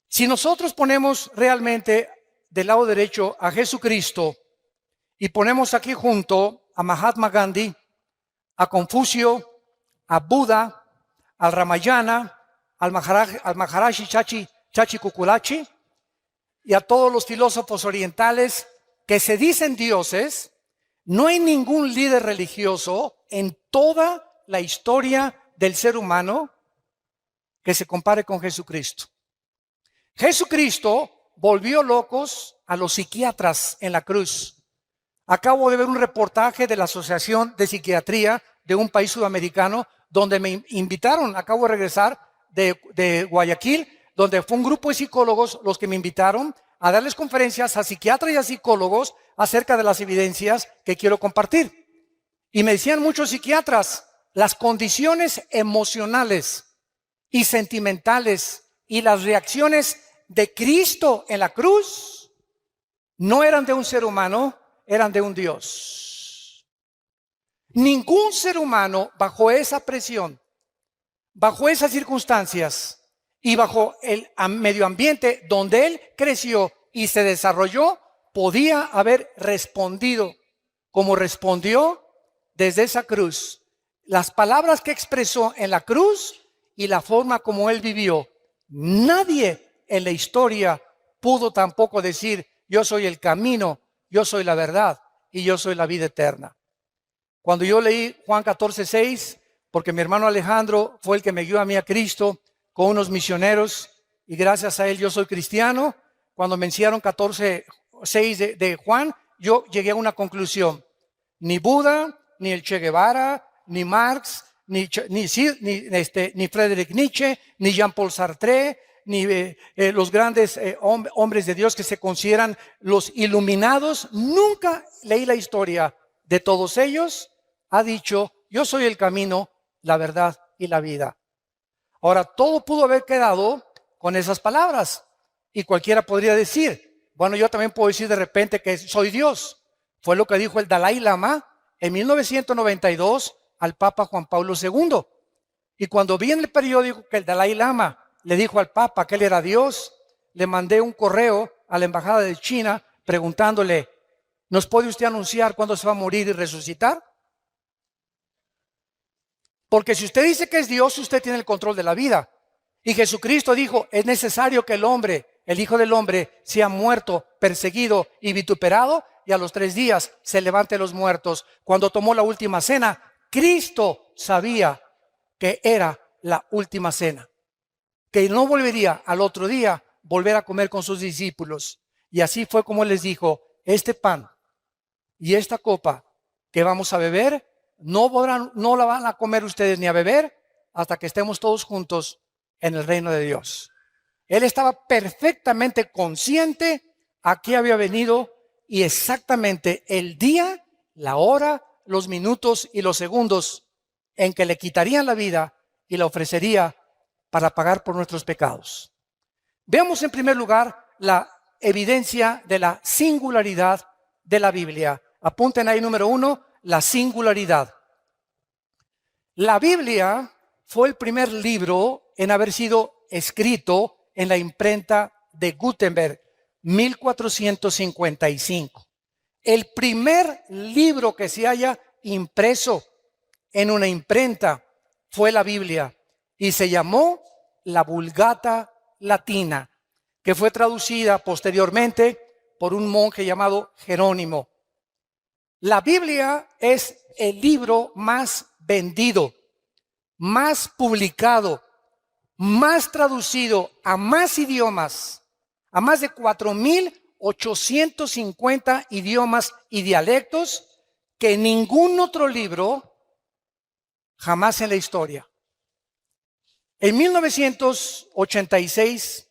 Si nosotros ponemos realmente del lado derecho a Jesucristo y ponemos aquí junto a Mahatma Gandhi, a Confucio, a Buda, al Ramayana, al Maharaji Chachi Kukulachi y a todos los filósofos orientales que se dicen dioses, no hay ningún líder religioso en toda la historia del ser humano que se compare con Jesucristo. Jesucristo volvió locos a los psiquiatras en la cruz. Acabo de ver un reportaje de la Asociación de Psiquiatría de un país sudamericano donde me invitaron, acabo de regresar de Guayaquil, donde fue un grupo de psicólogos los que me invitaron a darles conferencias a psiquiatras y a psicólogos acerca de las evidencias que quiero compartir. Y me decían muchos psiquiatras, las condiciones emocionales y sentimentales y las reacciones de Cristo en la cruz no eran de un ser humano, eran de un Dios. Ningún ser humano bajo esa presión, bajo esas circunstancias y bajo el medio ambiente donde él creció y se desarrolló, podía haber respondido como respondió desde esa cruz. Las palabras que expresó en la cruz y la forma como él vivió. Nadie en la historia pudo tampoco decir, yo soy el camino, yo soy la verdad y yo soy la vida eterna. Cuando yo leí Juan 14:6, porque mi hermano Alejandro fue el que me guió a mí a Cristo con unos misioneros y gracias a él yo soy cristiano, cuando me enseñaron 14:6 de Juan, yo llegué a una conclusión. Ni Buda, ni el Che Guevara, ni Marx, ni Friedrich Nietzsche, ni Jean-Paul Sartre, ni los grandes hombres de Dios que se consideran los iluminados, nunca leí la historia de todos ellos, ha dicho, yo soy el camino, la verdad y la vida. Ahora, todo pudo haber quedado con esas palabras y cualquiera podría decir, bueno, yo también puedo decir de repente que soy Dios. Fue lo que dijo el Dalai Lama en 1992 al Papa Juan Pablo II. Y cuando vi en el periódico que el Dalai Lama le dijo al Papa que él era Dios, le mandé un correo a la embajada de China preguntándole, ¿nos puede usted anunciar cuándo se va a morir y resucitar? Porque si usted dice que es Dios, usted tiene el control de la vida. Y Jesucristo dijo, es necesario que el hombre, el Hijo del Hombre, sea muerto, perseguido y vituperado, y a los 3 días se levante los muertos. Cuando tomó la última cena, Cristo sabía que era la última cena, que no volvería al otro día volver a comer con sus discípulos. Y así fue como les dijo, este pan y esta copa que vamos a beber, no la van a comer ustedes ni a beber hasta que estemos todos juntos en el reino de Dios. Él estaba perfectamente consciente a qué había venido y exactamente el día, la hora, los minutos y los segundos en que le quitarían la vida y la ofrecería para pagar por nuestros pecados. Veamos en primer lugar la evidencia de la singularidad de la Biblia. Apunten ahí número 1, la singularidad. La Biblia fue el primer libro en haber sido escrito en la imprenta de Gutenberg, 1455. El primer libro que se haya impreso en una imprenta fue la Biblia y se llamó la Vulgata Latina, que fue traducida posteriormente por un monje llamado Jerónimo. La Biblia es el libro más vendido, más publicado, más traducido a más idiomas, a más de 4,850 idiomas y dialectos que ningún otro libro jamás en la historia. En 1986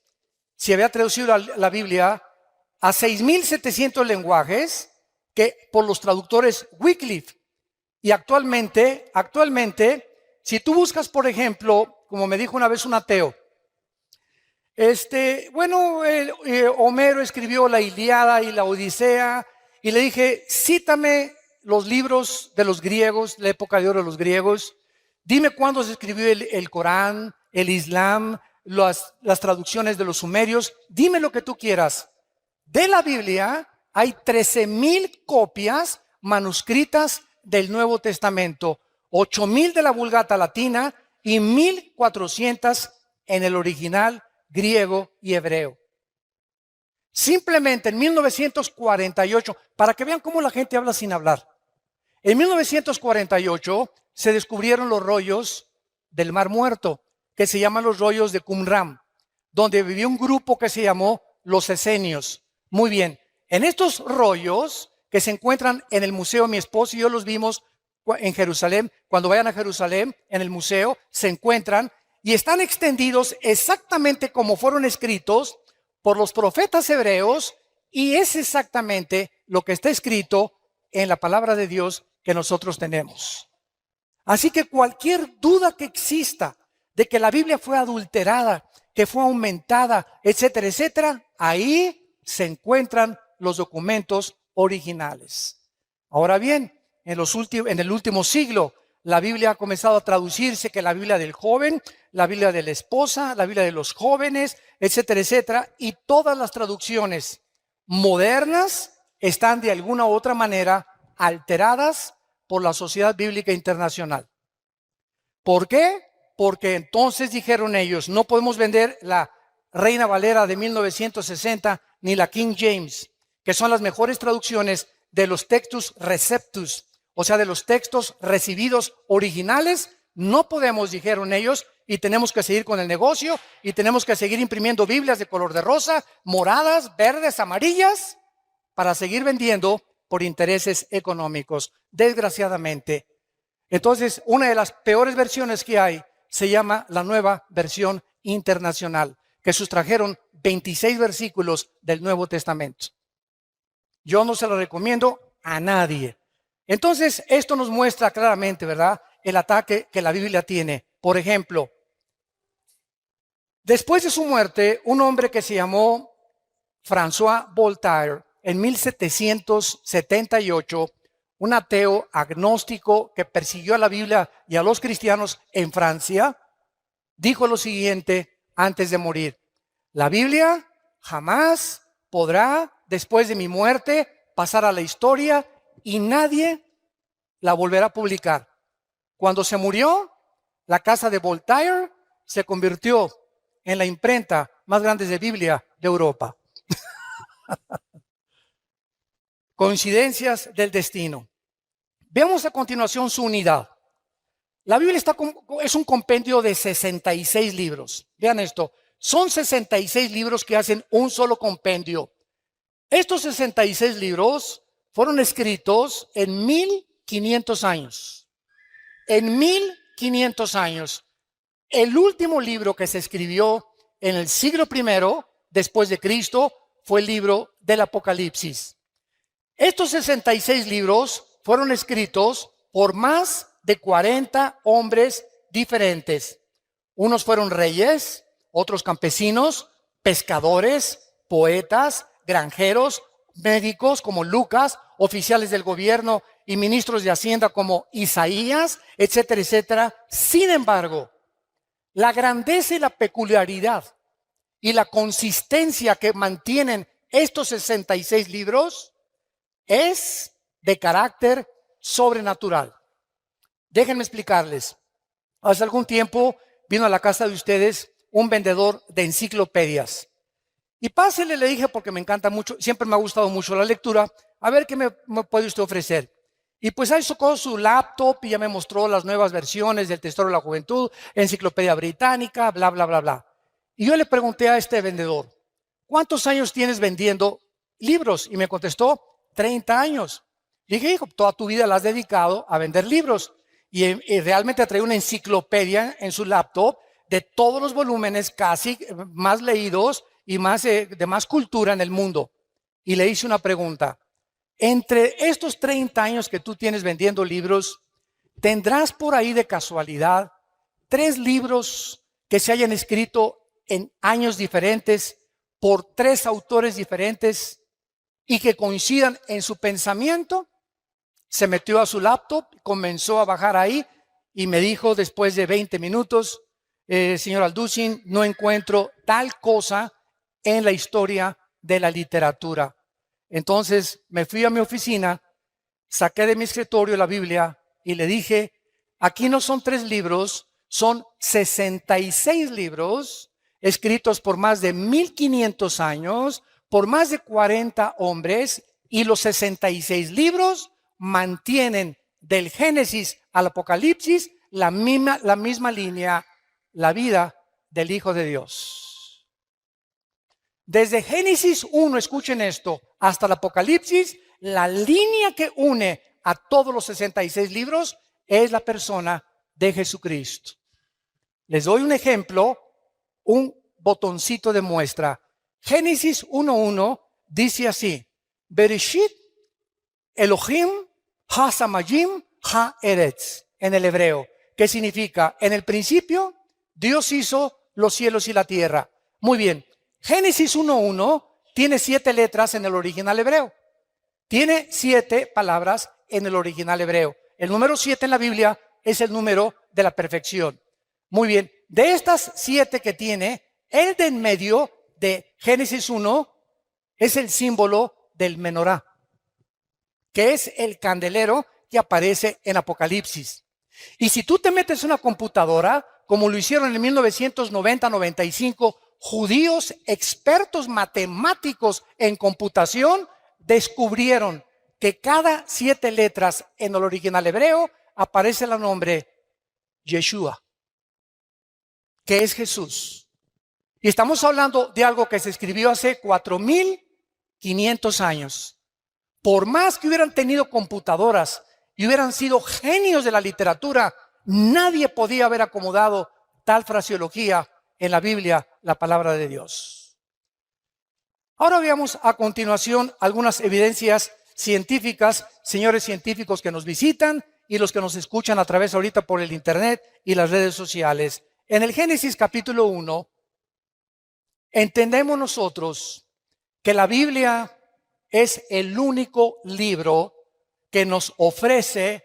se había traducido la Biblia a 6,700 lenguajes que por los traductores Wycliffe. Y actualmente, si tú buscas, por ejemplo, como me dijo una vez un ateo, Homero escribió la Ilíada y la Odisea, y le dije, cítame los libros de los griegos, la época de oro de los griegos, dime cuándo se escribió el Corán, el Islam, las traducciones de los sumerios, dime lo que tú quieras. De la Biblia hay 13,000 copias manuscritas del Nuevo Testamento, 8,000 de la Vulgata Latina y 1,400 en el original griego y hebreo. Simplemente en 1948, para que vean cómo la gente habla sin hablar, en 1948 se descubrieron los rollos del Mar Muerto, que se llaman los rollos de Qumran, donde vivía un grupo que se llamó los esenios. Muy bien, en estos rollos que se encuentran en el museo, mi esposo y yo los vimos en Jerusalén, cuando vayan a Jerusalén, en el museo, se encuentran y están extendidos exactamente como fueron escritos por los profetas hebreos, y es exactamente lo que está escrito en la palabra de Dios que nosotros tenemos. Así que cualquier duda que exista de que la Biblia fue adulterada, que fue aumentada, etcétera, etcétera, ahí se encuentran los documentos originales. Ahora bien, en el último siglo, la Biblia ha comenzado a traducirse, que la Biblia del joven, la Biblia de la esposa, la Biblia de los jóvenes, etcétera, etcétera, y todas las traducciones modernas están de alguna u otra manera alteradas por la Sociedad Bíblica Internacional. ¿Por qué? Porque entonces dijeron ellos, no podemos vender la Reina Valera de 1960 ni la King James, que son las mejores traducciones de los textus receptus, o sea, de los textos recibidos originales. No podemos, dijeron ellos, y tenemos que seguir con el negocio, y tenemos que seguir imprimiendo Biblias de color de rosa, moradas, verdes, amarillas, para seguir vendiendo por intereses económicos, desgraciadamente. Entonces, una de las peores versiones que hay se llama la Nueva Versión Internacional, que sustrajeron 26 versículos del Nuevo Testamento. Yo no se lo recomiendo a nadie. Entonces, esto nos muestra claramente, ¿verdad?, el ataque que la Biblia tiene. Por ejemplo, después de su muerte, un hombre que se llamó François Voltaire, en 1778, un ateo agnóstico que persiguió a la Biblia y a los cristianos en Francia, dijo lo siguiente antes de morir: la Biblia jamás podrá, después de mi muerte, pasar a la historia y nadie la volverá a publicar. Cuando se murió, la casa de Voltaire se convirtió en la imprenta más grande de Biblia de Europa. Coincidencias del destino. Veamos a continuación su unidad. La Biblia es un compendio de 66 libros. Vean esto, son 66 libros que hacen un solo compendio. Estos 66 libros fueron escritos en 1500 años. En 1500 años. El último libro que se escribió en el siglo I después de Cristo fue el libro del Apocalipsis. Estos 66 libros fueron escritos por más de 40 hombres diferentes. Unos fueron reyes, otros campesinos, pescadores, poetas, granjeros, médicos como Lucas, oficiales del gobierno y ministros de Hacienda como Isaías, etcétera, etcétera. Sin embargo, la grandeza y la peculiaridad y la consistencia que mantienen estos 66 libros es de carácter sobrenatural. Déjenme explicarles. Hace algún tiempo vino a la casa de ustedes un vendedor de enciclopedias. Y pásele, le dije, porque me encanta mucho, siempre me ha gustado mucho la lectura, a ver qué me puede usted ofrecer. Y pues ahí sacó su laptop y ya me mostró las nuevas versiones del Tesoro de la Juventud, Enciclopedia Británica, bla, bla, bla, bla. Y yo le pregunté a este vendedor, ¿cuántos años tienes vendiendo libros? Y me contestó, 30 años. Le dije, hijo, toda tu vida la has dedicado a vender libros. Y realmente trae una enciclopedia en su laptop de todos los volúmenes casi más leídos y más de más cultura en el mundo. Y le hice una pregunta. Entre estos 30 años que tú tienes vendiendo libros, ¿tendrás por ahí de casualidad 3 libros que se hayan escrito en años diferentes por 3 autores diferentes y que coincidan en su pensamiento? Se metió a su laptop, comenzó a bajar ahí y me dijo después de 20 minutos, señor Alducin, no encuentro tal cosa en la historia de la literatura. Entonces me fui a mi oficina, saqué de mi escritorio la Biblia y le dije, aquí no son 3 libros, son 66 libros escritos por más de 1500 años, por más de 40 hombres, y los 66 libros mantienen del Génesis al Apocalipsis la misma línea, la vida del Hijo de Dios. Desde Génesis 1, escuchen esto, hasta el Apocalipsis, la línea que une a todos los 66 libros es la persona de Jesucristo. Les doy un ejemplo, un botoncito de muestra. Génesis 1:1 dice así: Bereshit Elohim ha-samayim ha-eretz, en el hebreo, que significa, en el principio, Dios hizo los cielos y la tierra. Muy bien, Génesis 1:1 tiene 7 letras en el original hebreo. Tiene 7 palabras en el original hebreo. El número 7 en la Biblia es el número de la perfección. Muy bien, de estas 7 que tiene, el de en medio de Génesis 1 es el símbolo del menorá, que es el candelero que aparece en Apocalipsis. Y si tú te metes en una computadora, como lo hicieron en 1990-95, judíos expertos matemáticos en computación descubrieron que cada 7 letras en el original hebreo aparece el nombre Yeshua, que es Jesús. Y estamos hablando de algo que se escribió hace 4500 años. Por más que hubieran tenido computadoras y hubieran sido genios de la literatura, nadie podía haber acomodado tal fraseología en la Biblia, la palabra de Dios. Ahora veamos a continuación algunas evidencias científicas, señores científicos que nos visitan y los que nos escuchan a través ahorita por el internet y las redes sociales. En el Génesis capítulo 1, entendemos nosotros que la Biblia es el único libro que nos ofrece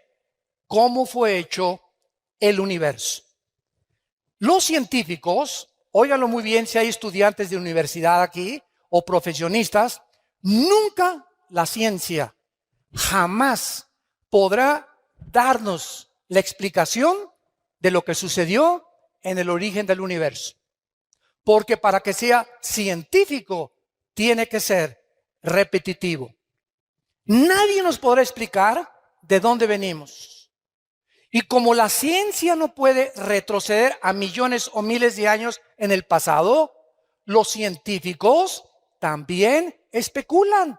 cómo fue hecho el universo. Los científicos, óiganlo muy bien si hay estudiantes de universidad aquí o profesionistas, nunca la ciencia jamás podrá darnos la explicación de lo que sucedió en el origen del universo. Porque para que sea científico tiene que ser repetitivo. Nadie nos podrá explicar de dónde venimos. Y como la ciencia no puede retroceder a millones o miles de años en el pasado, los científicos también especulan,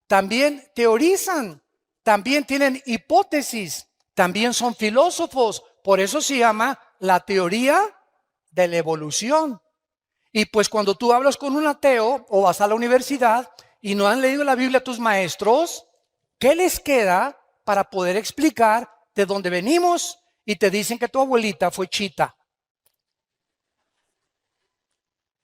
también teorizan, también tienen hipótesis, también son filósofos. Por eso se llama la teoría de la evolución. Y pues cuando tú hablas con un ateo o vas a la universidad y no han leído la Biblia a tus maestros, ¿qué les queda para poder explicar de dónde venimos? Y te dicen que tu abuelita fue chita.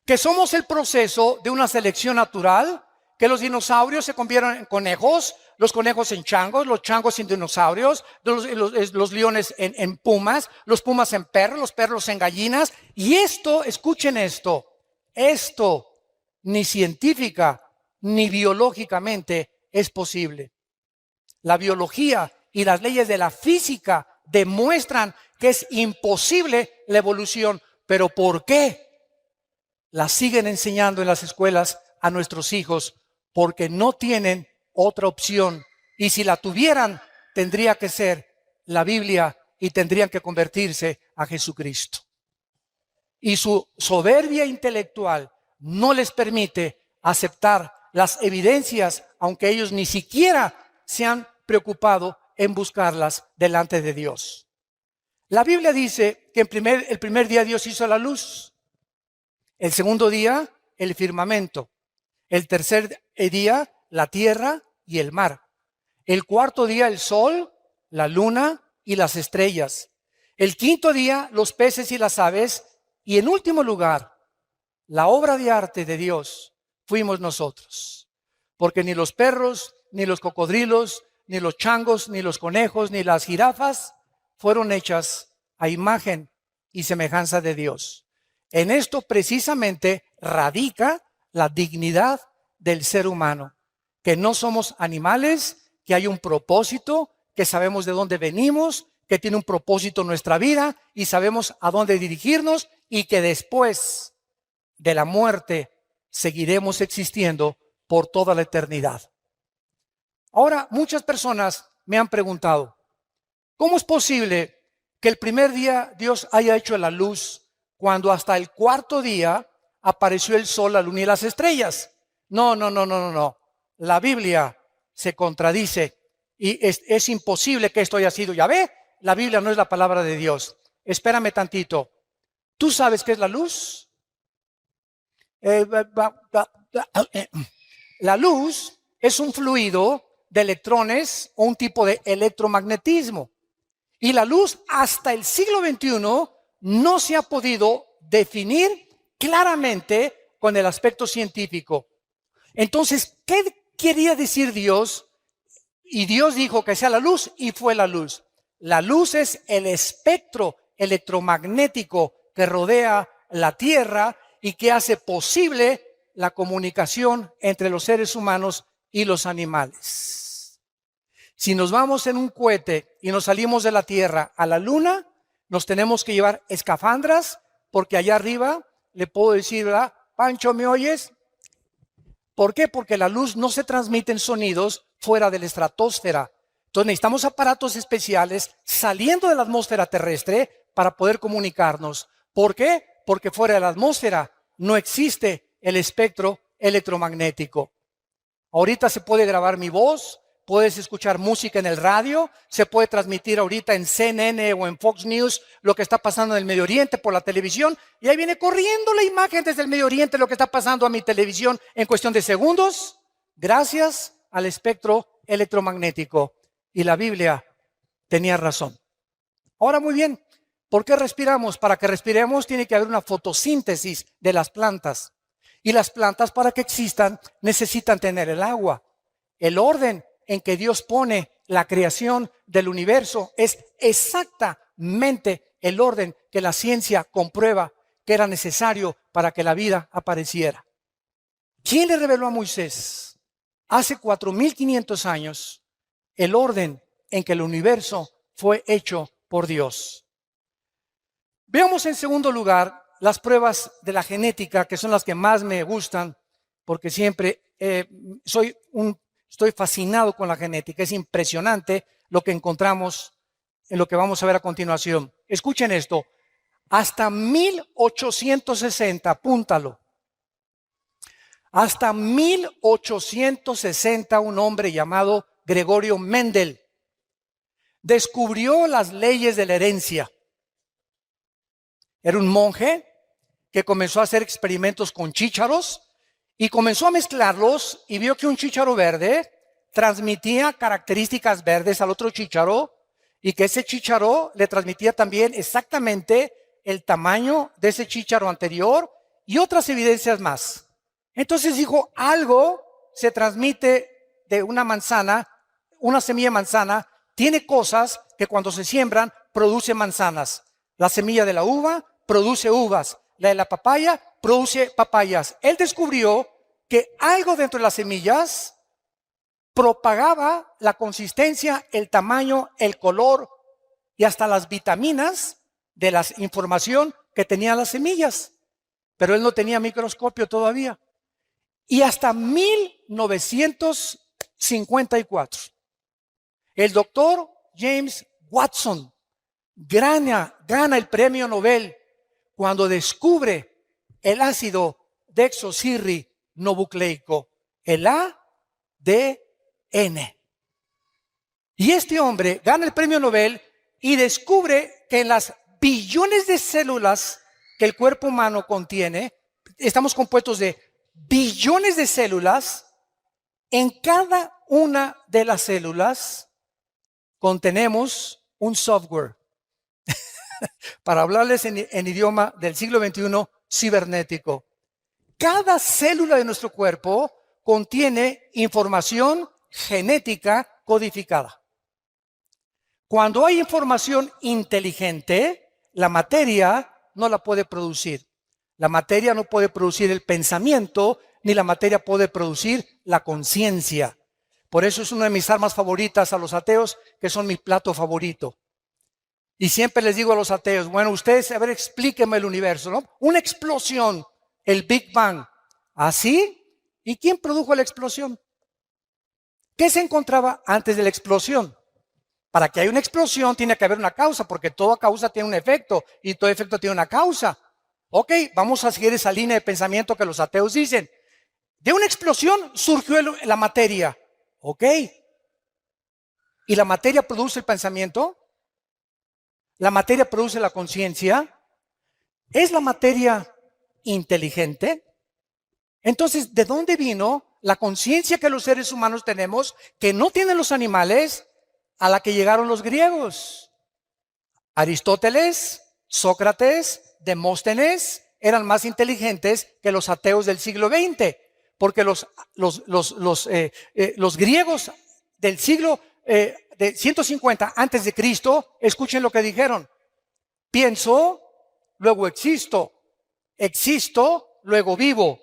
Que somos el proceso de una selección natural, que los dinosaurios se convierten en conejos, los conejos en changos, los changos en dinosaurios, los leones en pumas, los pumas en perros, los perros en gallinas. Y esto, escuchen esto ni científica ni biológicamente es posible. La biología y las leyes de la física demuestran que es imposible la evolución. ¿Pero por qué? La siguen enseñando en las escuelas a nuestros hijos porque no tienen otra opción. Y si la tuvieran, tendría que ser la Biblia y tendrían que convertirse a Jesucristo. Y su soberbia intelectual no les permite aceptar las evidencias, aunque ellos ni siquiera se han preocupado en buscarlas delante de Dios. La Biblia dice que el primer día Dios hizo la luz, el segundo día el firmamento, el tercer día la tierra y el mar, el cuarto día el sol, la luna y las estrellas, el quinto día los peces y las aves, y en último lugar, la obra de arte de Dios fuimos nosotros. Porque ni los perros, ni los cocodrilos, ni los changos, ni los conejos, ni las jirafas fueron hechas a imagen y semejanza de Dios. En esto precisamente radica la dignidad del ser humano, que no somos animales, que hay un propósito, que sabemos de dónde venimos, que tiene un propósito nuestra vida y sabemos a dónde dirigirnos y que después de la muerte seguiremos existiendo por toda la eternidad. Ahora, muchas personas me han preguntado, ¿cómo es posible que el primer día Dios haya hecho la luz cuando hasta el cuarto día apareció el sol, la luna y las estrellas? No. La Biblia se contradice y es imposible que esto haya sido. Ya ve, la Biblia no es la palabra de Dios. Espérame tantito. ¿Tú sabes qué es la luz? La luz es un fluido de electrones o un tipo de electromagnetismo. Y la luz hasta el siglo XXI no se ha podido definir claramente con el aspecto científico. Entonces, ¿qué quería decir Dios? Y Dios dijo que sea la luz y fue la luz. La luz es el espectro electromagnético que rodea la Tierra y que hace posible la comunicación entre los seres humanos y los animales. Si nos vamos en un cohete y nos salimos de la Tierra a la Luna, nos tenemos que llevar escafandras, porque allá arriba le puedo decir, ¿verdad? Pancho, ¿me oyes? ¿Por qué? Porque la luz no se transmite en sonidos fuera de la estratosfera. Entonces necesitamos aparatos especiales saliendo de la atmósfera terrestre para poder comunicarnos. ¿Por qué? Porque fuera de la atmósfera no existe el espectro electromagnético. Ahorita se puede grabar mi voz, puedes escuchar música en el radio, se puede transmitir ahorita en CNN o en Fox News lo que está pasando en el Medio Oriente por la televisión, y ahí viene corriendo la imagen desde el Medio Oriente lo que está pasando a mi televisión en cuestión de segundos, gracias al espectro electromagnético. Y la Biblia tenía razón. Ahora, muy bien, ¿por qué respiramos? Para que respiremos tiene que haber una fotosíntesis de las plantas. Y las plantas, para que existan, necesitan tener el agua. El orden en que Dios pone la creación del universo es exactamente el orden que la ciencia comprueba que era necesario para que la vida apareciera. ¿Quién le reveló a Moisés hace 4,500 años el orden en que el universo fue hecho por Dios? Veamos en segundo lugar las pruebas de la genética, que son las que más me gustan, porque siempre estoy fascinado con la genética. Es impresionante lo que encontramos en lo que vamos a ver a continuación. Escuchen esto. Hasta 1860, apúntalo. Hasta 1860, un hombre llamado Gregorio Mendel descubrió las leyes de la herencia. Era un monje que comenzó a hacer experimentos con chícharos y comenzó a mezclarlos y vio que un chícharo verde transmitía características verdes al otro chícharo y que ese chícharo le transmitía también exactamente el tamaño de ese chícharo anterior y otras evidencias más. Entonces dijo, algo se transmite de una manzana, una semilla de manzana, tiene cosas que cuando se siembran produce manzanas. La semilla de la uva produce uvas, la de la papaya produce papayas. Él descubrió que algo dentro de las semillas propagaba la consistencia, el tamaño, el color y hasta las vitaminas de la información que tenían las semillas. Pero él no tenía microscopio todavía. Y hasta 1954, el doctor James Watson gana el premio Nobel cuando descubre el ácido desoxirribonucleico, el ADN. Y este hombre gana el premio Nobel y descubre que en las billones de células que el cuerpo humano contiene, estamos compuestos de billones de células, en cada una de las células contenemos un software. Para hablarles en idioma del siglo XXI, cibernético. Cada célula de nuestro cuerpo contiene información genética codificada. Cuando hay información inteligente, la materia no la puede producir. La materia no puede producir el pensamiento, ni la materia puede producir la conciencia. Por eso es una de mis armas favoritas a los ateos, que son mi plato favorito. Y siempre les digo a los ateos, bueno, ustedes, a ver, explíquenme el universo, ¿no? Una explosión, el Big Bang. ¿Así? ¿Y quién produjo la explosión? ¿Qué se encontraba antes de la explosión? Para que haya una explosión tiene que haber una causa, porque toda causa tiene un efecto y todo efecto tiene una causa. Ok, vamos a seguir esa línea de pensamiento que los ateos dicen. De una explosión surgió la materia. Ok. ¿Y la materia produce el pensamiento? ¿La materia produce la conciencia? ¿Es la materia inteligente? Entonces, ¿de dónde vino la conciencia que los seres humanos tenemos, que no tienen los animales, a la que llegaron los griegos? Aristóteles, Sócrates, Demóstenes eran más inteligentes que los ateos del siglo XX, porque los griegos del siglo de 150 antes de Cristo, escuchen lo que dijeron: pienso, luego existo, existo, luego vivo.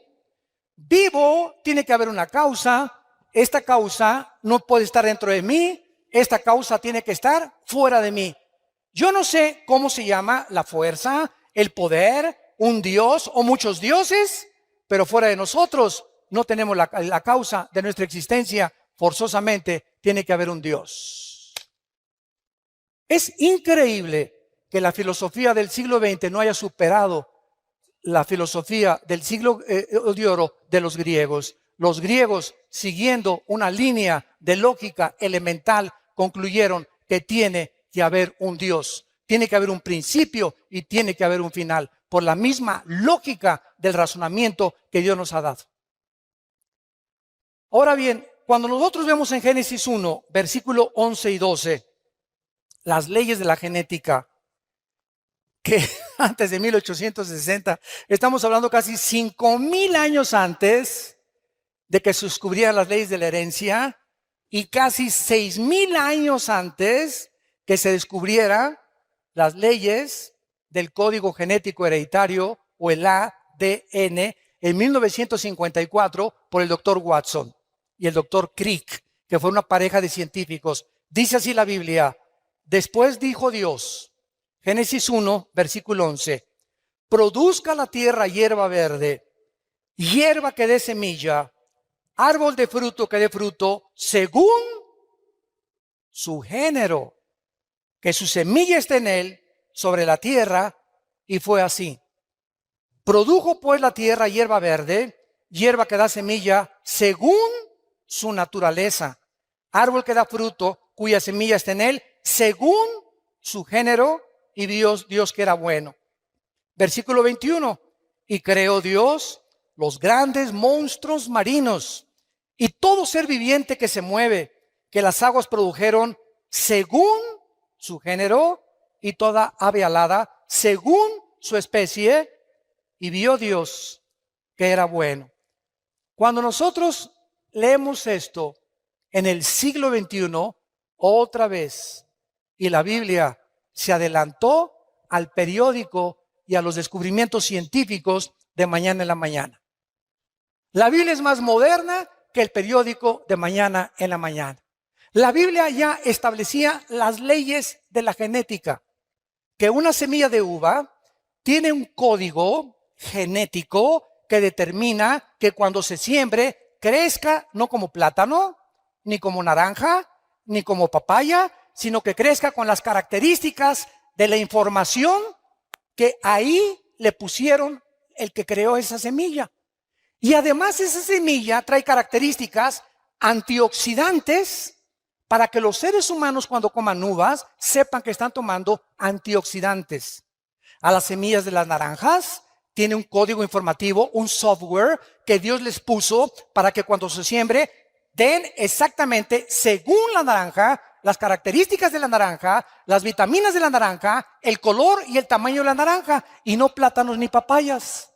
Vivo, tiene que haber una causa, esta causa no puede estar dentro de mí, esta causa tiene que estar fuera de mí. Yo no sé cómo se llama la fuerza, el poder, un dios o muchos dioses, pero fuera de nosotros no tenemos la causa de nuestra existencia. Forzosamente tiene que haber un Dios. Es increíble que la filosofía del siglo XX no haya superado la filosofía del siglo de oro de los griegos. Los griegos, siguiendo una línea de lógica elemental, concluyeron que tiene que haber un Dios, tiene que haber un principio y tiene que haber un final, por la misma lógica del razonamiento que Dios nos ha dado. Ahora bien, cuando nosotros vemos en Génesis 1, versículo 11 y 12, las leyes de la genética, que antes de 1860, estamos hablando casi 5,000 años antes de que se descubrieran las leyes de la herencia, y casi 6,000 años antes que se descubrieran las leyes del código genético hereditario, o el ADN, en 1954 por el doctor Watson y el doctor Crick, que fue una pareja de científicos. Dice así la Biblia: después dijo Dios, Génesis 1, versículo 11, produzca la tierra hierba verde, hierba que dé semilla, árbol de fruto que dé fruto, según su género, que su semilla esté en él, sobre la tierra, y fue así. Produjo pues la tierra hierba verde, hierba que da semilla, según su naturaleza, árbol que da fruto, cuya semilla está en él, según su género, y Dios que era bueno. Versículo 21, y creó Dios los grandes monstruos marinos, y todo ser viviente que se mueve, que las aguas produjeron, según su género, y toda ave alada, según su especie, y vio Dios que era bueno. Cuando nosotros leemos esto en el siglo XXI, otra vez, y la Biblia se adelantó al periódico y a los descubrimientos científicos de mañana en la mañana. La Biblia es más moderna que el periódico de mañana en la mañana. La Biblia ya establecía las leyes de la genética, que una semilla de uva tiene un código genético que determina que cuando se siembre crezca no como plátano, ni como naranja, ni como papaya, sino que crezca con las características de la información que ahí le pusieron el que creó esa semilla. Y además esa semilla trae características antioxidantes para que los seres humanos, cuando coman uvas, sepan que están tomando antioxidantes. A las semillas de las naranjas tiene un código informativo, un software que Dios les puso para que cuando se siembre den exactamente, según la naranja, las características de la naranja, las vitaminas de la naranja, el color y el tamaño de la naranja, y no plátanos ni papayas.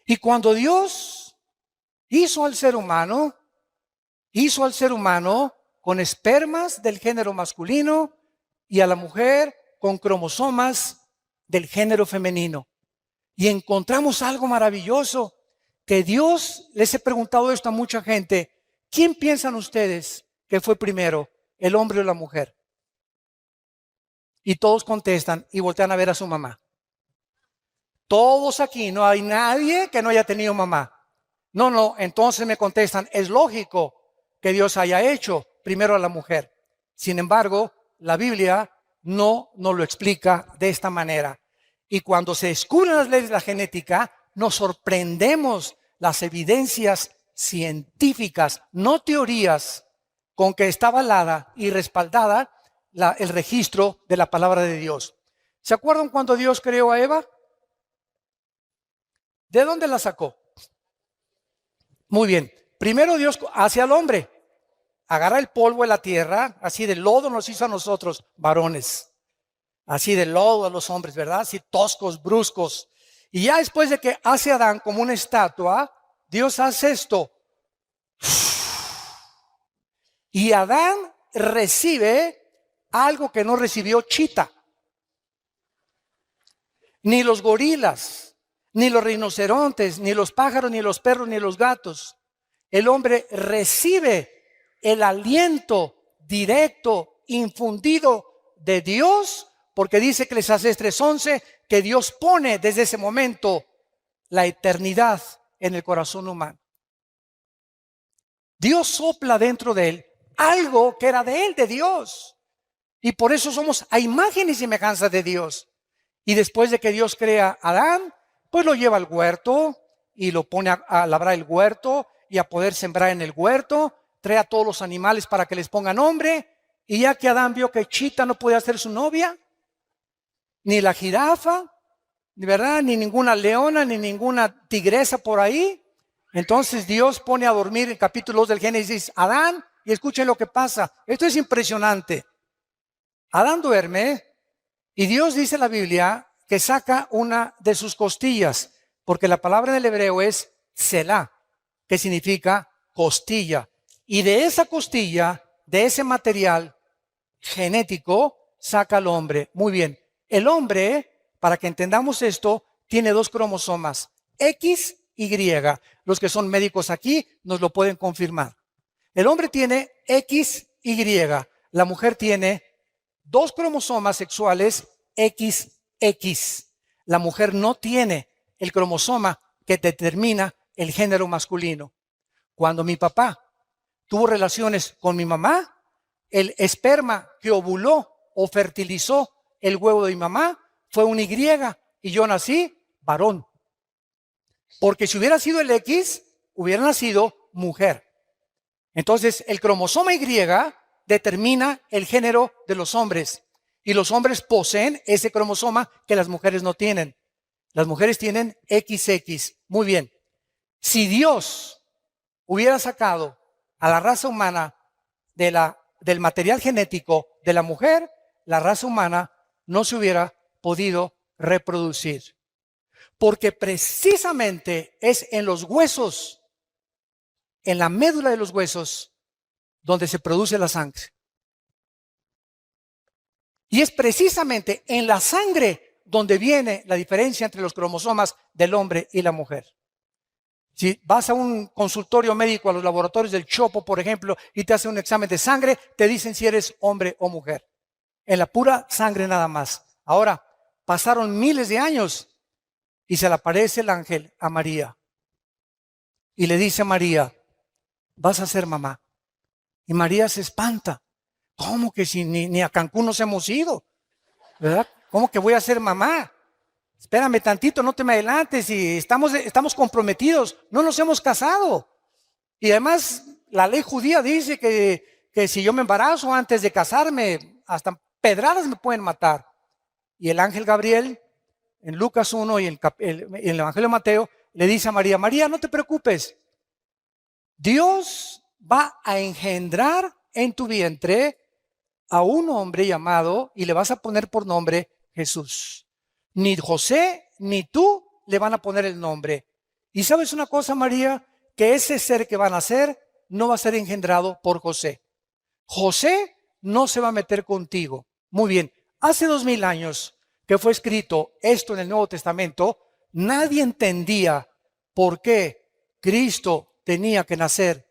Y cuando Dios hizo al ser humano con espermas del género masculino y a la mujer con cromosomas del género femenino. Y encontramos algo maravilloso, que Dios, les he preguntado esto a mucha gente, ¿quién piensan ustedes que fue primero, el hombre o la mujer? Y todos contestan y voltean a ver a su mamá. Todos aquí, no hay nadie que no haya tenido mamá. No, entonces me contestan, es lógico que Dios haya hecho primero a la mujer. Sin embargo, la Biblia no nos lo explica de esta manera. Y cuando se descubren las leyes de la genética, nos sorprendemos las evidencias científicas, no teorías, con que está avalada y respaldada el registro de la palabra de Dios. ¿Se acuerdan cuando Dios creó a Eva? ¿De dónde la sacó? Muy bien. Primero Dios hace al hombre. Agarra el polvo de la tierra, así de lodo nos hizo a nosotros, varones. Así de lodo a los hombres, ¿verdad? Así toscos, bruscos. Y ya después de que hace a Adán como una estatua, Dios hace esto. Y Adán recibe algo que no recibió Chita, ni los gorilas, ni los rinocerontes, ni los pájaros, ni los perros, ni los gatos. El hombre recibe el aliento directo, infundido de Dios, porque dice Eclesiastés 3:11 que Dios pone desde ese momento la eternidad en el corazón humano. Dios sopla dentro de él algo que era de él, de Dios. Y por eso somos a imagen y semejanza de Dios. Y después de que Dios crea a Adán, pues lo lleva al huerto y lo pone a labrar el huerto y a poder sembrar en el huerto. Trae a todos los animales para que les ponga nombre. Y ya que Adán vio que Chita no podía ser su novia, ni la jirafa, ¿verdad? Ni ninguna leona, ni ninguna tigresa por ahí. Entonces Dios pone a dormir en capítulo 2 del Génesis Adán, y escuchen lo que pasa. Esto es impresionante. Adán duerme y Dios dice en la Biblia que saca una de sus costillas, porque la palabra en el hebreo es Selah, que significa costilla. Y de esa costilla, de ese material genético, saca al hombre. Muy bien. El hombre, para que entendamos esto, tiene 2 cromosomas, X y Y. Los que son médicos aquí nos lo pueden confirmar. El hombre tiene XY, la mujer tiene 2 cromosomas sexuales XX. La mujer no tiene el cromosoma que determina el género masculino. Cuando mi papá tuvo relaciones con mi mamá, el esperma que ovuló o fertilizó el huevo de mi mamá fue un Y y yo nací varón. Porque si hubiera sido el X, hubiera nacido mujer. Entonces, el cromosoma Y determina el género de los hombres. Y los hombres poseen ese cromosoma que las mujeres no tienen. Las mujeres tienen XX. Muy bien. Si Dios hubiera sacado a la raza humana del material genético de la mujer, la raza humana no se hubiera podido reproducir. Porque precisamente es en los huesos, en la médula de los huesos, donde se produce la sangre. Y es precisamente en la sangre donde viene la diferencia entre los cromosomas del hombre y la mujer. Si vas a un consultorio médico, a los laboratorios del Chopo, por ejemplo, y te hacen un examen de sangre, te dicen si eres hombre o mujer. En la pura sangre nada más. Ahora, pasaron miles de años y se le aparece el ángel a María. Y le dice a María, vas a ser mamá. Y María se espanta. ¿Cómo que si ni a Cancún nos hemos ido? ¿Verdad? ¿Cómo que voy a ser mamá? Espérame tantito, no te me adelantes, y estamos comprometidos, no nos hemos casado. Y además, la ley judía dice que si yo me embarazo antes de casarme, hasta pedradas me pueden matar. Y el ángel Gabriel, en Lucas 1 y en el Evangelio de Mateo, le dice a María, María, no te preocupes, Dios va a engendrar en tu vientre a un hombre llamado, y le vas a poner por nombre Jesús. Ni José ni tú le van a poner el nombre. Y sabes una cosa, María, que ese ser que van a nacer no va a ser engendrado por José. José no se va a meter contigo. Muy bien, hace 2000 años, que fue escrito esto en el Nuevo Testamento, nadie entendía por qué Cristo tenía que nacer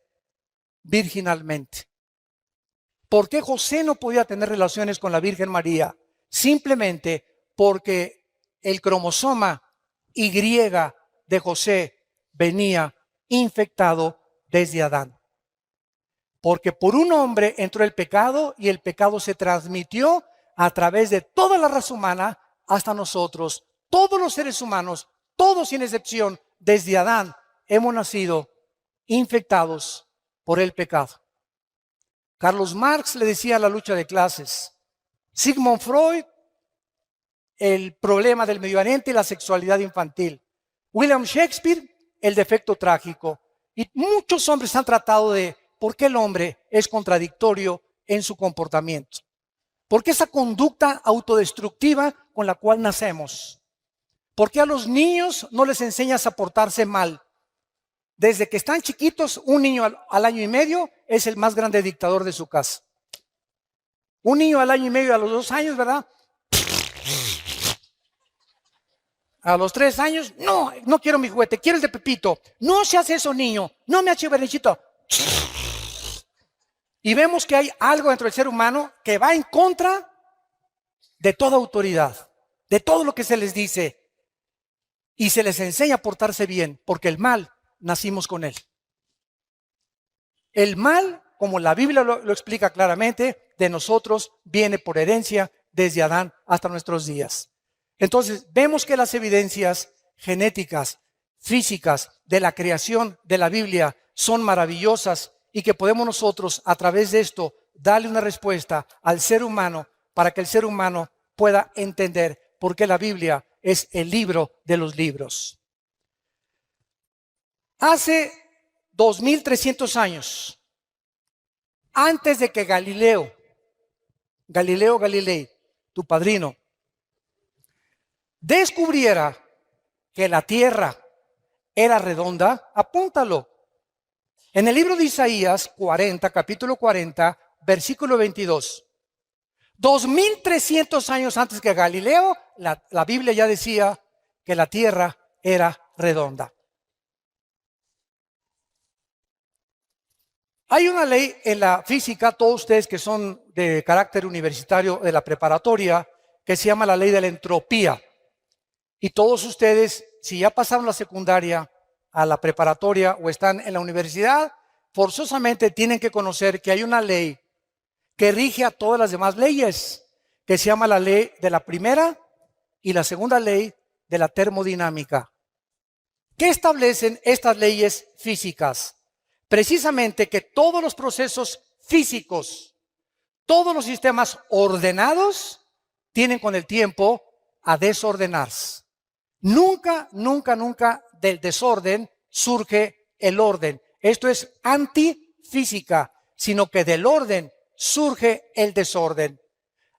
virginalmente. ¿Por qué José no podía tener relaciones con la Virgen María? Simplemente porque el cromosoma Y de José venía infectado desde Adán. Porque por un hombre entró el pecado y el pecado se transmitió a través de toda la raza humana hasta nosotros. Todos los seres humanos, todos sin excepción, desde Adán, hemos nacido infectados por el pecado. Carlos Marx le decía la lucha de clases. Sigmund Freud, el problema del Medio Oriente y la sexualidad infantil. William Shakespeare, el defecto trágico. Y muchos hombres han tratado de por qué el hombre es contradictorio en su comportamiento. ¿Por qué esa conducta autodestructiva con la cual nacemos? ¿Por qué a los niños no les enseñas a portarse mal? Desde que están chiquitos, un niño al año y medio es el más grande dictador de su casa. Un niño al año y medio, a los 2 años, ¿verdad? A los 3 años, no quiero mi juguete, quiero el de Pepito. No se hace eso, niño, no me hache berrinchito. Y vemos que hay algo dentro del ser humano que va en contra de toda autoridad, de todo lo que se les dice. Y se les enseña a portarse bien, porque el mal nacimos con él. El mal, como la Biblia lo explica claramente, de nosotros viene por herencia desde Adán hasta nuestros días. Entonces, vemos que las evidencias genéticas, físicas de la creación de la Biblia son maravillosas y que podemos nosotros, a través de esto, darle una respuesta al ser humano para que el ser humano pueda entender por qué la Biblia es el libro de los libros. Hace 2300 años, antes de que Galileo Galilei, tu padrino, descubriera que la tierra era redonda, apúntalo. En el libro de Isaías 40, capítulo 40, versículo 22. 2300 años antes que Galileo, la Biblia ya decía que la tierra era redonda. Hay una ley en la física, todos ustedes que son de carácter universitario de la preparatoria, que se llama la ley de la entropía. Y todos ustedes, si ya pasaron la secundaria a la preparatoria o están en la universidad, forzosamente tienen que conocer que hay una ley que rige a todas las demás leyes, que se llama la ley de la primera y la segunda ley de la termodinámica. ¿Qué establecen estas leyes físicas? Precisamente que todos los procesos físicos, todos los sistemas ordenados, tienen con el tiempo a desordenarse. Nunca del desorden surge el orden. Esto es antifísica, sino que del orden surge el desorden.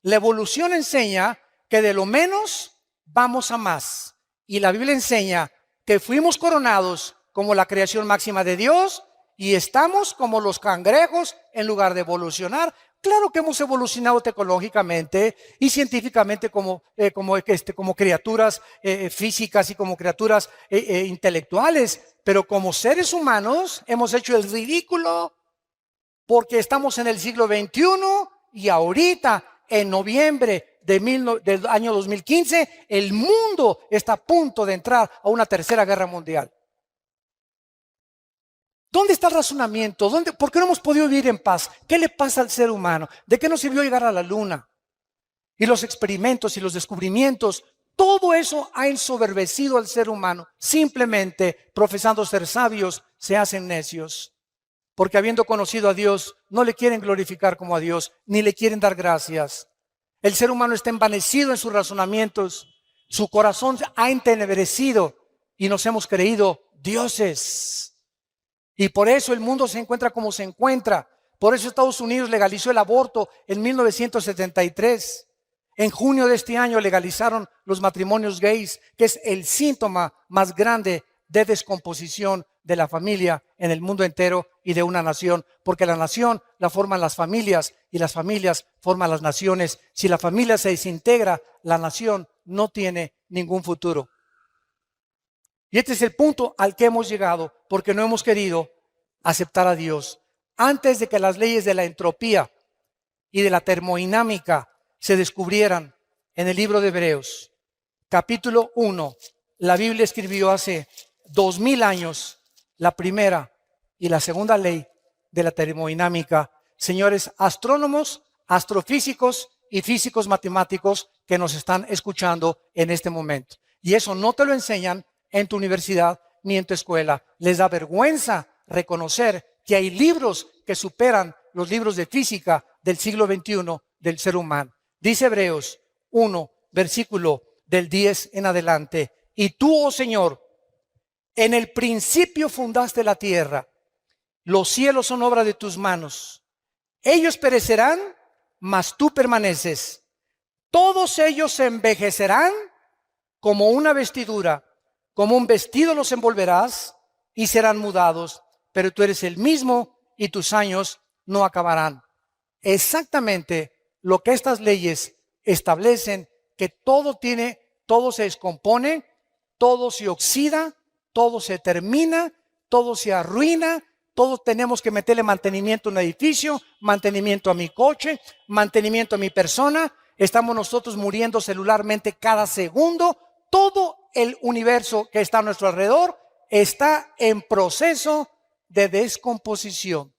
La evolución enseña que de lo menos vamos a más. Y la Biblia enseña que fuimos coronados como la creación máxima de Dios y estamos como los cangrejos en lugar de evolucionar. Claro que hemos evolucionado tecnológicamente y científicamente como criaturas físicas y como criaturas intelectuales, pero como seres humanos hemos hecho el ridículo porque estamos en el siglo XXI y ahorita, en noviembre del año 2015, el mundo está a punto de entrar a una tercera guerra mundial. ¿Dónde está el razonamiento? ¿Por qué no hemos podido vivir en paz? ¿Qué le pasa al ser humano? ¿De qué nos sirvió llegar a la luna? Y los experimentos y los descubrimientos, todo eso ha ensoberbecido al ser humano. Simplemente, profesando ser sabios, se hacen necios. Porque habiendo conocido a Dios, no le quieren glorificar como a Dios, ni le quieren dar gracias. El ser humano está envanecido en sus razonamientos. Su corazón ha entenebrecido y nos hemos creído dioses. Y por eso el mundo se encuentra como se encuentra. Por eso Estados Unidos legalizó el aborto en 1973. En junio de este año legalizaron los matrimonios gays, que es el síntoma más grande de descomposición de la familia en el mundo entero y de una nación, porque la nación la forman las familias y las familias forman las naciones. Si la familia se desintegra, la nación no tiene ningún futuro. Y este es el punto al que hemos llegado porque no hemos querido aceptar a Dios. Antes de que las leyes de la entropía y de la termodinámica se descubrieran en el libro de Hebreos, capítulo 1, la Biblia escribió hace 2000 años la primera y la segunda ley de la termodinámica. Señores astrónomos, astrofísicos y físicos matemáticos que nos están escuchando en este momento. Y eso no te lo enseñan en tu universidad ni en tu escuela. Les da vergüenza reconocer que hay libros que superan los libros de física del siglo XXI del ser humano. Dice Hebreos 1, versículo del 10 en adelante. Y tú, oh Señor, en el principio fundaste la tierra. Los cielos son obra de tus manos. Ellos perecerán, mas tú permaneces. Todos ellos se envejecerán como una vestidura. Como un vestido los envolverás y serán mudados. Pero tú eres el mismo y tus años no acabarán. Exactamente lo que estas leyes establecen, que todo se descompone, todo se oxida, todo se termina, todo se arruina, todos tenemos que meterle mantenimiento a un edificio, mantenimiento a mi coche, mantenimiento a mi persona. Estamos nosotros muriendo celularmente cada segundo. Todo el universo que está a nuestro alrededor está en proceso de descomposición.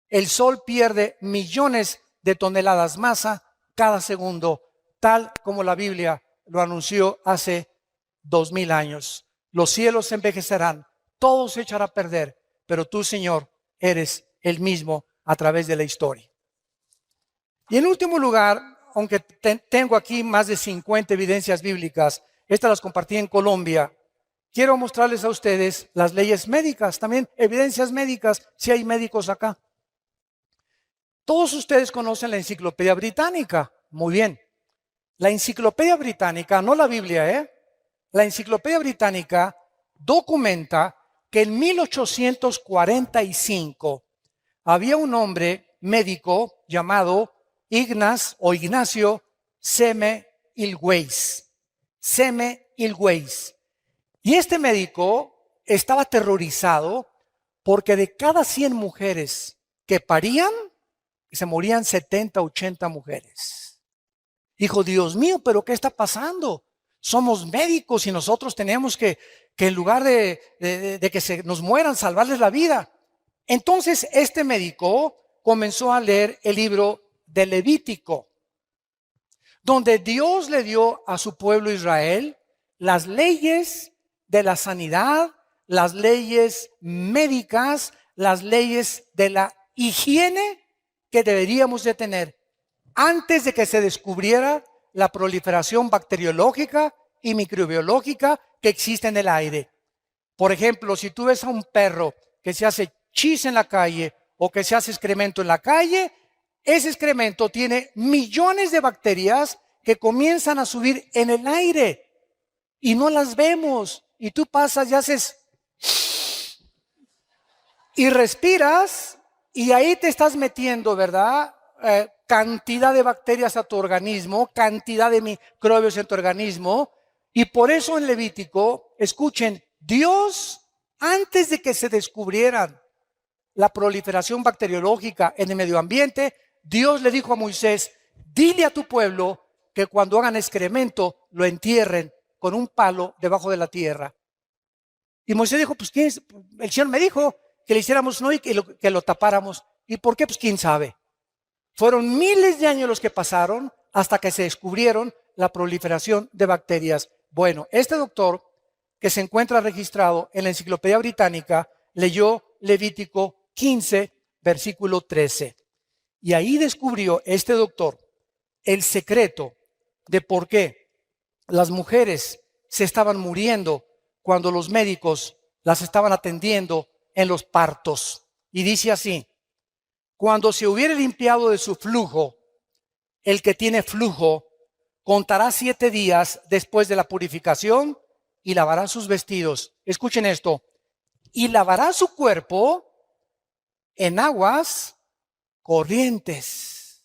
El Sol pierde millones de toneladas masa cada segundo, tal como la Biblia lo anunció hace 2000 años. Los cielos se envejecerán, todo se echará a perder, pero tú, Señor, eres el mismo a través de la historia. Y en último lugar, aunque tengo aquí más de 50 evidencias bíblicas, estas las compartí en Colombia, quiero mostrarles a ustedes las leyes médicas, también evidencias médicas, si hay médicos acá. Todos ustedes conocen la Enciclopedia Británica. Muy bien. La Enciclopedia Británica, no la Biblia, La Enciclopedia Británica documenta que en 1845 había un hombre médico llamado Ignacio Semmelweis. Y este médico estaba aterrorizado porque de cada 100 mujeres que parían, se morían 70, 80 mujeres. Dijo, Dios mío, ¿pero qué está pasando? Somos médicos y nosotros tenemos que en lugar de que nos mueran, salvarles la vida. Entonces este médico comenzó a leer el libro de Levítico, donde Dios le dio a su pueblo Israel las leyes de la sanidad, las leyes médicas, las leyes de la higiene que deberíamos de tener antes de que se descubriera la proliferación bacteriológica y microbiológica que existe en el aire. Por ejemplo, si tú ves a un perro que se hace chis en la calle o que se hace excremento en la calle, ese excremento tiene millones de bacterias que comienzan a subir en el aire y no las vemos. Y tú pasas y haces y respiras y ahí te estás metiendo, ¿verdad? Cantidad de bacterias a tu organismo, cantidad de microbios en tu organismo. Y por eso en Levítico, escuchen, Dios, antes de que se descubrieran la proliferación bacteriológica en el medio ambiente, Dios le dijo a Moisés, dile a tu pueblo que cuando hagan excremento lo entierren con un palo debajo de la tierra. Y Moisés dijo, pues ¿quién es? El Señor me dijo que le hiciéramos no y que lo tapáramos. ¿Y por qué? Pues quién sabe. Fueron miles de años los que pasaron hasta que se descubrieron la proliferación de bacterias. Bueno, este doctor que se encuentra registrado en la Enciclopedia Británica leyó Levítico 15, versículo 13. Y ahí descubrió este doctor el secreto de por qué las mujeres se estaban muriendo cuando los médicos las estaban atendiendo en los partos. Y dice así, cuando se hubiere limpiado de su flujo, el que tiene flujo contará 7 días después de la purificación y lavará sus vestidos. Escuchen esto, y lavará su cuerpo en aguas corrientes,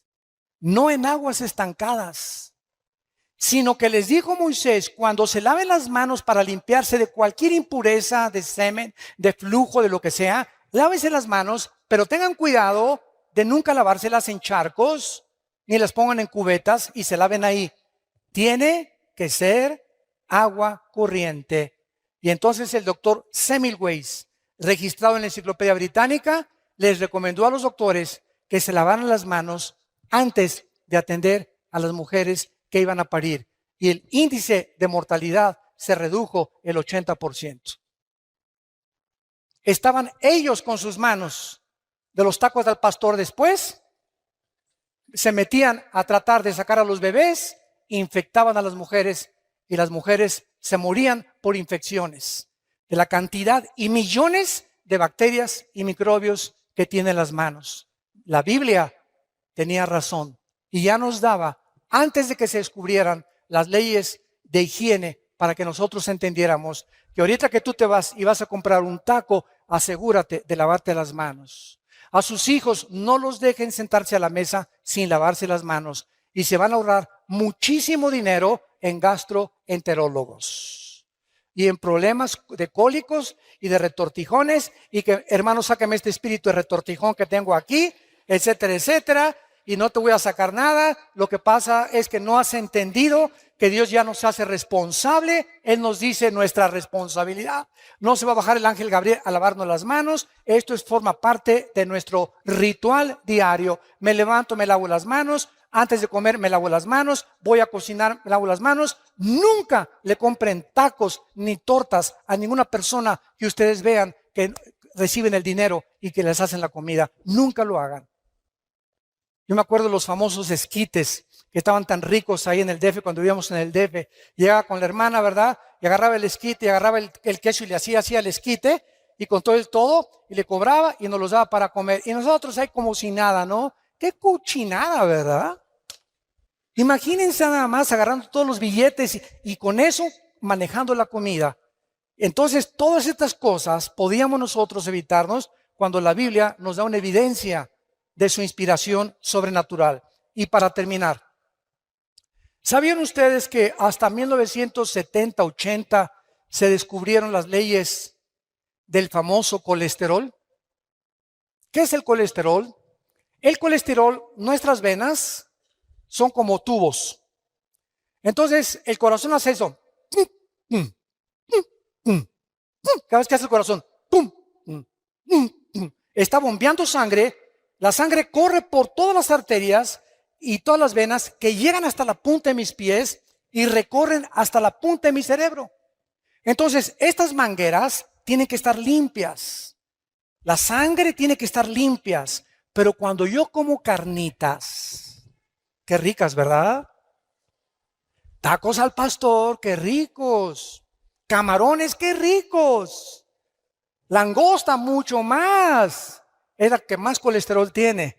no en aguas estancadas, sino que les dijo Moisés, cuando se laven las manos para limpiarse de cualquier impureza, de semen, de flujo, de lo que sea, lávense las manos, pero tengan cuidado de nunca lavárselas en charcos, ni las pongan en cubetas y se laven ahí. Tiene que ser agua corriente. Y entonces el doctor Semmelweis, registrado en la Enciclopedia Británica, les recomendó a los doctores que se lavaran las manos antes de atender a las mujeres que iban a parir. Y el índice de mortalidad se redujo el 80%. Estaban ellos con sus manos de los tacos del pastor después, se metían a tratar de sacar a los bebés, infectaban a las mujeres y las mujeres se morían por infecciones de la cantidad y millones de bacterias y microbios que tienen las manos. La Biblia tenía razón y ya nos daba, antes de que se descubrieran las leyes de higiene, para que nosotros entendiéramos que ahorita que tú te vas y vas a comprar un taco, asegúrate de lavarte las manos. A sus hijos no los dejen sentarse a la mesa sin lavarse las manos y se van a ahorrar muchísimo dinero en gastroenterólogos y en problemas de cólicos y de retortijones y que, hermano, sácame este espíritu de retortijón que tengo aquí, etcétera, etcétera, y no te voy a sacar nada. Lo que pasa es que no has entendido que Dios ya nos hace responsable. Él nos dice nuestra responsabilidad. No se va a bajar el ángel Gabriel a lavarnos las manos. Esto forma parte de nuestro ritual diario. Me levanto, me lavo las manos. Antes de comer me lavo las manos. Voy a cocinar, me lavo las manos. Nunca le compren tacos ni tortas a ninguna persona que ustedes vean que reciben el dinero y que les hacen la comida. Nunca lo hagan. Yo me acuerdo de los famosos esquites que estaban tan ricos ahí en el DF, cuando vivíamos en el DF. Llegaba con la hermana, ¿verdad? Y agarraba el esquite, y agarraba el queso y le hacía así al esquite, y con todo, y le cobraba y nos los daba para comer. Y nosotros ahí como si nada, ¿no? Qué cochinada, ¿verdad? Imagínense nada más agarrando todos los billetes y con eso manejando la comida. Entonces, todas estas cosas podíamos nosotros evitarnos cuando la Biblia nos da una evidencia de su inspiración sobrenatural. Y para terminar, ¿sabían ustedes que hasta 1970-80 se descubrieron las leyes del famoso colesterol? ¿Qué es el colesterol? El colesterol, nuestras venas son como tubos. Entonces, el corazón hace eso. Cada vez que hace el corazón, está bombeando sangre. La sangre corre por todas las arterias y todas las venas que llegan hasta la punta de mis pies y recorren hasta la punta de mi cerebro. Entonces, estas mangueras tienen que estar limpias. La sangre tiene que estar limpias. Pero cuando yo como carnitas, qué ricas, ¿verdad? Tacos al pastor, qué ricos. Camarones, qué ricos. Langosta, mucho más. Es la que más colesterol tiene.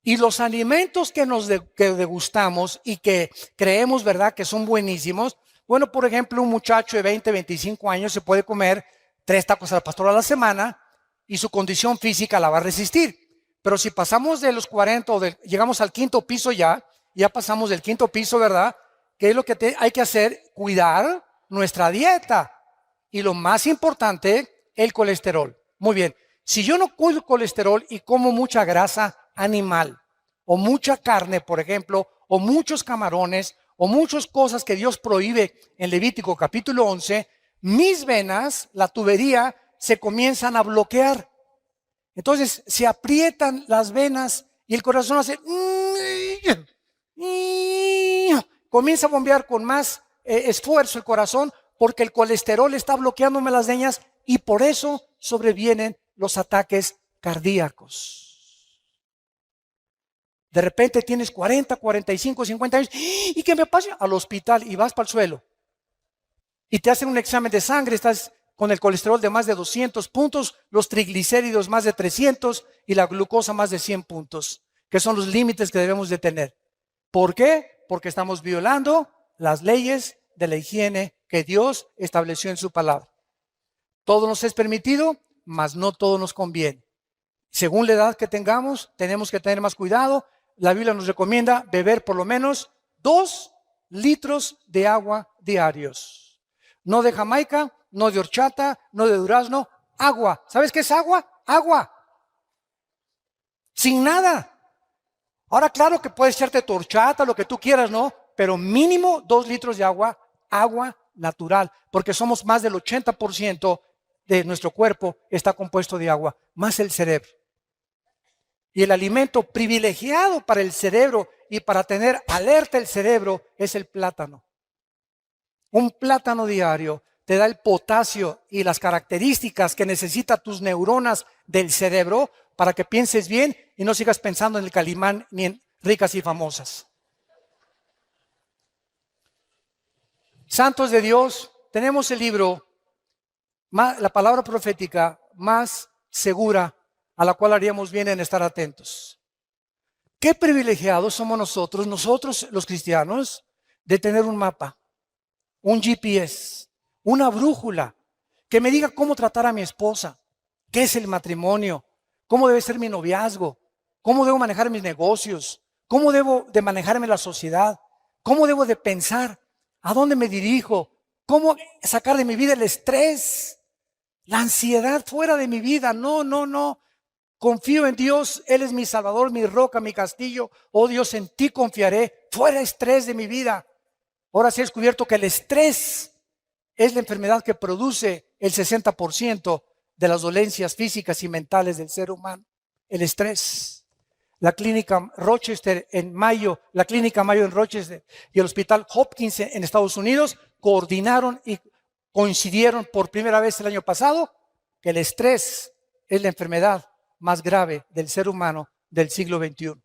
Y los alimentos que que degustamos y que creemos, ¿verdad?, que son buenísimos. Bueno, por ejemplo, un muchacho de 20, 25 años se puede comer 3 tacos al pastor a la semana y su condición física la va a resistir. Pero si pasamos de los 40 o llegamos al 5.º piso ya pasamos del 5.º piso, ¿verdad? ¿Qué es lo que hay que hacer? Cuidar nuestra dieta. Y lo más importante, el colesterol. Muy bien. Si yo no cuido el colesterol y como mucha grasa animal, o mucha carne, por ejemplo, o muchos camarones, o muchas cosas que Dios prohíbe en Levítico capítulo 11, mis venas, la tubería, se comienzan a bloquear. Entonces se aprietan las venas y el corazón hace... comienza a bombear con más esfuerzo el corazón porque el colesterol está bloqueándome las venas y por eso sobrevienen los ataques cardíacos. De repente tienes 40, 45, 50 años. ¿Y qué me pasa? Al hospital y vas para el suelo. Y te hacen un examen de sangre, estás con el colesterol de más de 200 puntos, los triglicéridos más de 300 y la glucosa más de 100 puntos, que son los límites que debemos de tener. ¿Por qué? Porque estamos violando las leyes de la higiene que Dios estableció en su palabra. Todo nos es permitido, mas no todo nos conviene. Según la edad que tengamos, tenemos que tener más cuidado. La Biblia nos recomienda beber por lo menos 2 litros de agua diarios. No de Jamaica, no de horchata, no de durazno, agua. ¿Sabes qué es agua? Agua. Sin nada. Ahora, claro que puedes echarte tu horchata, lo que tú quieras, ¿no? Pero mínimo 2 litros de agua, agua natural, porque somos más del 80% de nuestro cuerpo está compuesto de agua, más el cerebro. Y el alimento privilegiado para el cerebro y para tener alerta el cerebro es el plátano. Un plátano diario te da el potasio y las características que necesitan tus neuronas del cerebro para que pienses bien y no sigas pensando en el Calimán ni en ricas y famosas. Santos de Dios, tenemos el libro, la palabra profética más segura a la cual haríamos bien en estar atentos. Qué privilegiados somos nosotros los cristianos, de tener un mapa, un GPS, una brújula, que me diga cómo tratar a mi esposa, qué es el matrimonio, cómo debe ser mi noviazgo, cómo debo manejar mis negocios, cómo debo de manejarme la sociedad, cómo debo de pensar, a dónde me dirijo, cómo sacar de mi vida el estrés, la ansiedad fuera de mi vida. No. Confío en Dios, Él es mi Salvador, mi roca, mi castillo. Oh Dios, en ti confiaré. Fuera estrés de mi vida. Ahora sí he descubierto que el estrés es la enfermedad que produce el 60% de las dolencias físicas y mentales del ser humano. El estrés. La clínica Rochester en Mayo, la clínica Mayo en Rochester y el hospital Hopkins en Estados Unidos coordinaron y coincidieron por primera vez el año pasado que el estrés es la enfermedad más grave del ser humano del siglo XXI.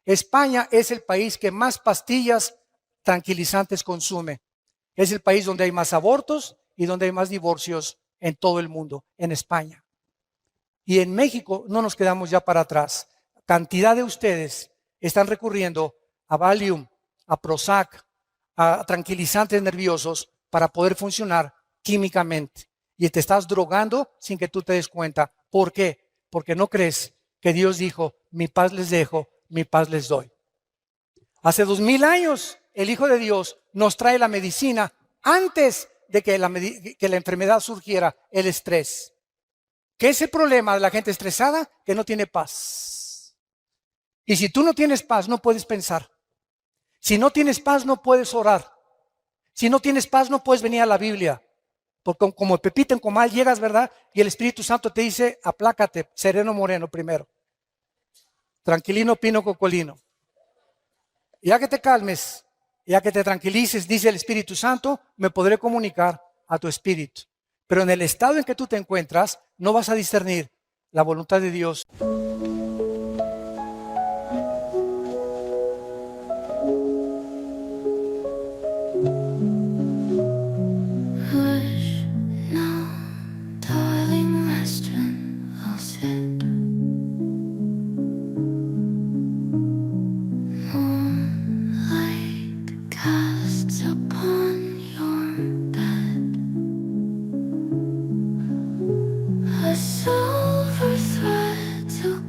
España es el país que más pastillas tranquilizantes consume. Es el país donde hay más abortos y donde hay más divorcios en todo el mundo, en España. Y en México no nos quedamos ya para atrás. Cantidad de ustedes están recurriendo a Valium, a Prozac, a tranquilizantes nerviosos para poder funcionar químicamente. Y te estás drogando sin que tú te des cuenta. ¿Por qué? Porque no crees que Dios dijo, mi paz les dejo, mi paz les doy. Hace 2000 años el Hijo de Dios nos trae la medicina antes de que la enfermedad surgiera, el estrés. ¿Qué es el problema de la gente estresada? Que no tiene paz. Y si tú no tienes paz, no puedes pensar. Si no tienes paz, no puedes orar. Si no tienes paz, no puedes venir a la Biblia. Porque como Pepita en Comal llegas, ¿verdad? Y el Espíritu Santo te dice, aplácate, sereno moreno primero. Tranquilino pino cocolino. Ya que te calmes, ya que te tranquilices, dice el Espíritu Santo, me podré comunicar a tu espíritu. Pero en el estado en que tú te encuentras, no vas a discernir la voluntad de Dios. Silver thread to